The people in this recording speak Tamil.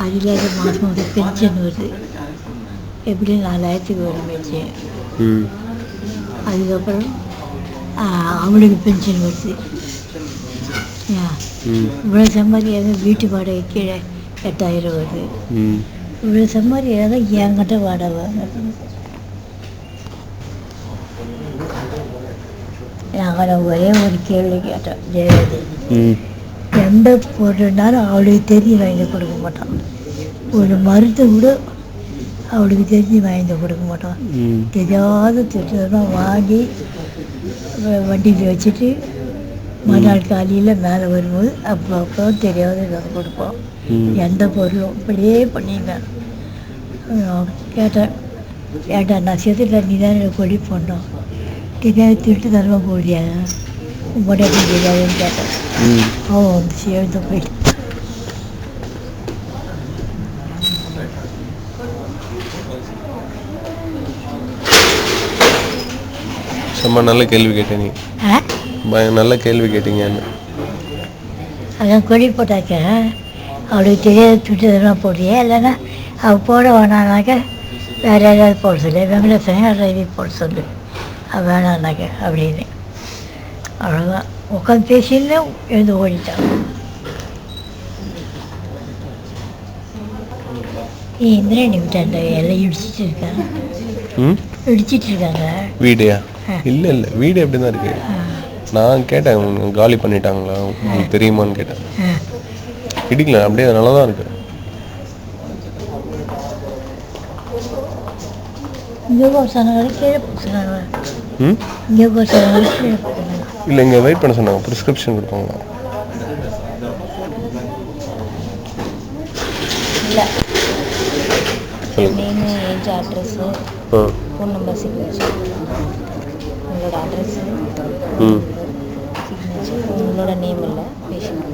அதில் மாதம் ஒரு பென்ஷன் வருது, எப்படி 4000க்கு வரும் பென்ஷன். அதுக்கப்புறம் அவளுக்கு பென்ஷன் வருது. இவ்வளோ சம்பாதிக்காத வீட்டு வாடகை கீழே 8000 வருது. இவ்வளோ சம்பாதிக்காத என்கிட்ட வாடகை வாங்க. நாங்கள் ஒரே ஒரு கேள்வி கேட்டோம் ஜெயவதி, எந்த பொருள்னாலும் அவளுக்கு தெரிஞ்சு வாங்கி கொடுக்க மாட்டான். ஒரு மருந்து கூட அவளுக்கு தெரிஞ்சு வாங்கி கொடுக்க மாட்டான். தெரியாத திட்டம்லாம் வாங்கி வண்டியில் வச்சுட்டு மறுநாள் காலையில் மேலே வரும்போது அப்போ தெரியாத இதை கொடுப்போம். எந்த பொருளும் இப்படியே பண்ணியிருந்தேன். கேட்டேன், ஏட்டா நான் செத்துட்டேன், நீ தான் எனக்கு கொடி போடணும், தெரியாது திருட்டு தரமாக போடியா உங்கள்கிட்ட எப்படி தெரியாதுன்னு கேட்டேன். அவன் வந்துச்சு, எழுந்து போயிட்டு. சும்மா நல்ல கேள்வி கேட்டேன், நல்ல கேள்வி கேட்டீங்கன்னு. அதான் கொடி போட்டாக்க அவளுக்கு தெரியாத திருட்டு தரமாக போடுறியா, இல்லைன்னா அவள் போட வேணான்னாக்க வேறு ஏதாவது போட சொல்லு, வெங்கடேசன் ரவி போட சொல்லு, வேணான்னாக்க அப்படின்னு. அவ்வளோதான். உட்காந்து பேசின்னு எழுந்து ஓடிட்டான். இந்திரனி விட்டாண்ட எல்லாம் இடிச்சிட்டு இருக்காங்க. இடிச்சிட்டு இருக்காங்க வீடையா? இல்லை இல்லை, வீடு எப்படி தான் இருக்கு. நான் கேட்டேன், காலி பண்ணிட்டாங்களா உங்களுக்கு தெரியுமான்னு கேட்டேன். இடிக்கல, அப்படியே நல்லா தான் இருக்கு. இல்லை, இங்கே வெயிட் பண்ண சொன்னாங்க, ப்ரிஸ்கிரிப்ஷன் கொடுப்பாங்களா? இல்லை, சொல்லுங்க. Name, age, address, phone number, signature, உங்களோட அட்ரஸ்ஸு, சிக்னேச்சர், உங்களோட நேம் இல்லை, பேஷண்ட்.